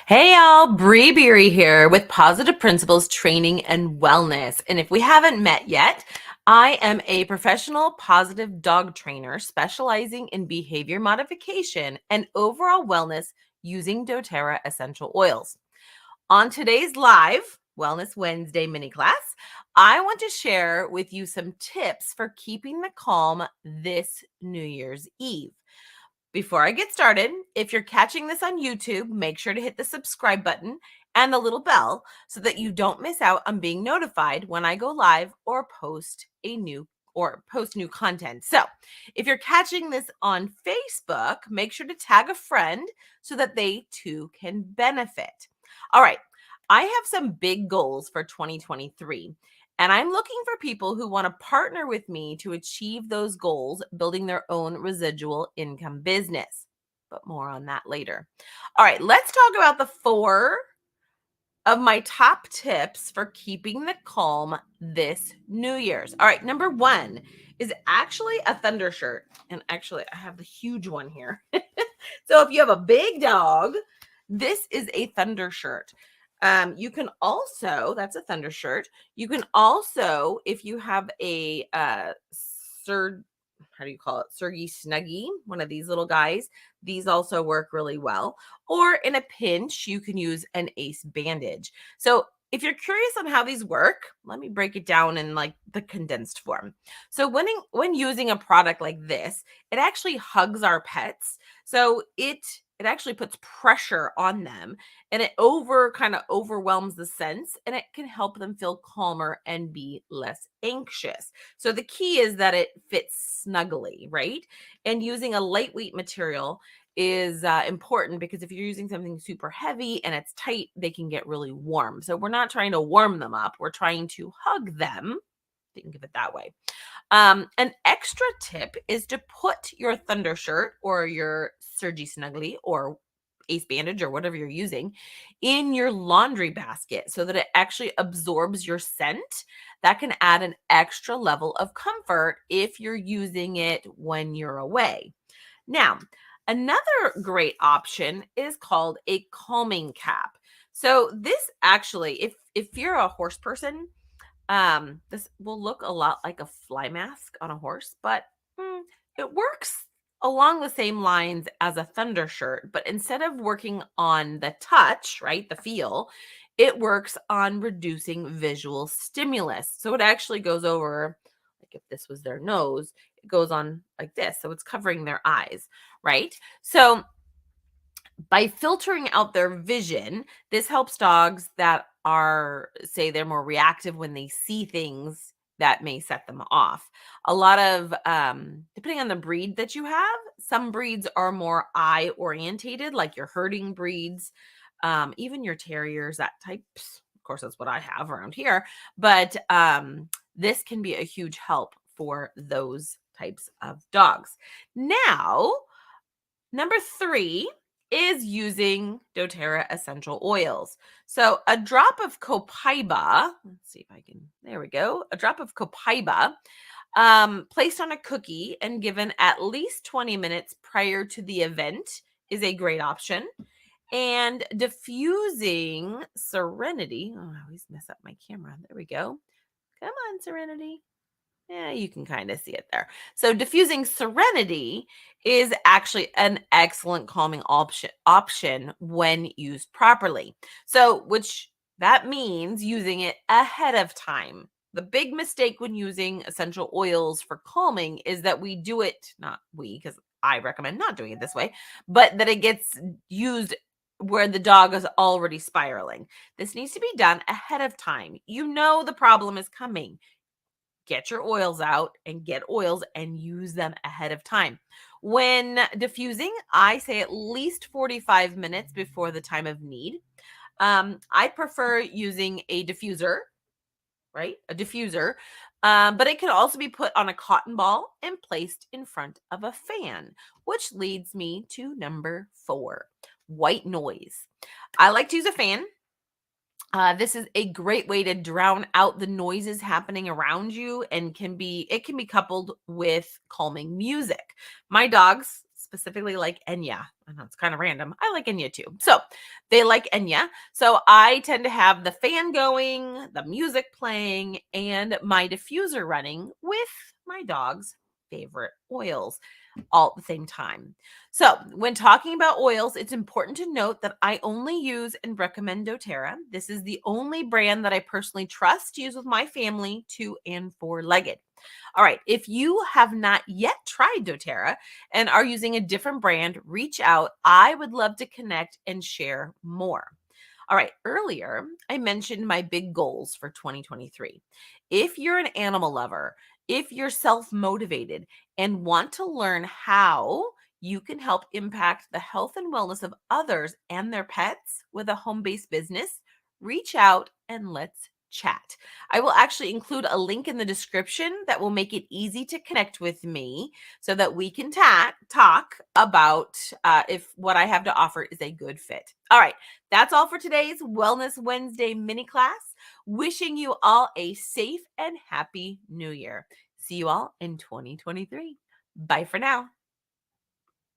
Hey y'all, Beery here with Positive Principles Training and Wellness. And if we haven't met yet, I am a professional positive dog trainer specializing in behavior modification and overall wellness using doTERRA essential oils. On today's live Wellness Wednesday mini class, I want to share with you some tips for keeping the calm this New Year's Eve. Before I get started, if you're catching this on YouTube, make sure to hit the subscribe button and the little bell so that you don't miss out on being notified when I go live or post new content. So, if you're catching this on Facebook, make sure to tag a friend so that they too can benefit. All right. I have some big goals for 2023. And I'm looking for people who want to partner with me to achieve those goals, building their own residual income business. But more on that later. All right, let's talk about the 4 of my top tips for keeping the calm this New Year's. All right, number 1 is actually a thunder shirt. And actually, I have the huge one here. So if you have a big dog, this is a thunder shirt. You can also, that's a thunder shirt. You can also, if you have a how do you call it? Surgi-Snuggly, one of these little guys. These also work really well. Or in a pinch, you can use an ace bandage. So if you're curious on how these work, let me break it down in like the condensed form. So when using a product like this, it actually hugs our pets. So it actually puts pressure on them and it kind of overwhelms the sense and it can help them feel calmer and be less anxious. So the key is that it fits snugly, right? And using a lightweight material is important because if you're using something super heavy and it's tight, they can get really warm. So we're not trying to warm them up, we're trying to hug them. Think of it that way. An extra tip is to put your thunder shirt or your Surgi-Snuggly or ace bandage or whatever you're using in your laundry basket so that it actually absorbs your scent. That can add an extra level of comfort if you're using it when you're away. Now, another great option is called a calming cap. So this actually, if you're a horse person, this will look a lot like a fly mask on a horse, but it works along the same lines as a thunder shirt, but instead of working on the touch, right, the feel, it works on reducing visual stimulus. So it actually goes over, like if this was their nose, it goes on like this. So it's covering their eyes, right? So by filtering out their vision, this helps dogs that are, say, they're more reactive when they see things that may set them off. A lot of, depending on the breed that you have, some breeds are more eye orientated, like your herding breeds, even your terriers, that type. Of course, that's what I have around here. But this can be a huge help for those types of dogs. Now, number 3 is using doTERRA essential oils. So a drop of copaiba, let's see if I can, there we go. A drop of copaiba placed on a cookie and given at least 20 minutes prior to the event is a great option. And diffusing Serenity, oh, I always mess up my camera. There we go. Come on, Serenity. Yeah, you can kind of see it there. So diffusing Serenity is actually an excellent calming option when used properly. So which that means using it ahead of time. The big mistake when using essential oils for calming is that we do it, not we, because I recommend not doing it this way, but that it gets used where the dog is already spiraling. This needs to be done ahead of time. You know the problem is coming. Get your oils out and get oils and use them ahead of time. When diffusing, I say at least 45 minutes before the time of need. I prefer using a diffuser, right? A diffuser, but it can also be put on a cotton ball and placed in front of a fan, which leads me to number 4, white noise. I like to use a fan. This is a great way to drown out the noises happening around you and it can be coupled with calming music. My dogs specifically like Enya. I know it's kind of random. I like Enya too. So they like Enya. So I tend to have the fan going, the music playing, and my diffuser running with my dog's favorite oils all at the same time. So, when talking about oils, it's important to note that I only use and recommend doTERRA. This is the only brand that I personally trust to use with my family, 2 and 4-legged. All right, if you have not yet tried doTERRA and are using a different brand, reach out. I would love to connect and share more. All right, earlier I mentioned my big goals for 2023. If you're an animal lover, if you're self motivated and want to learn how you can help impact the health and wellness of others and their pets with a home based business, reach out and let's chat. I will actually include a link in the description that will make it easy to connect with me so that we can talk about if what I have to offer is a good fit. All right, that's all for today's Wellness Wednesday mini class. Wishing you all a safe and happy new year. See you all in 2023. Bye for now.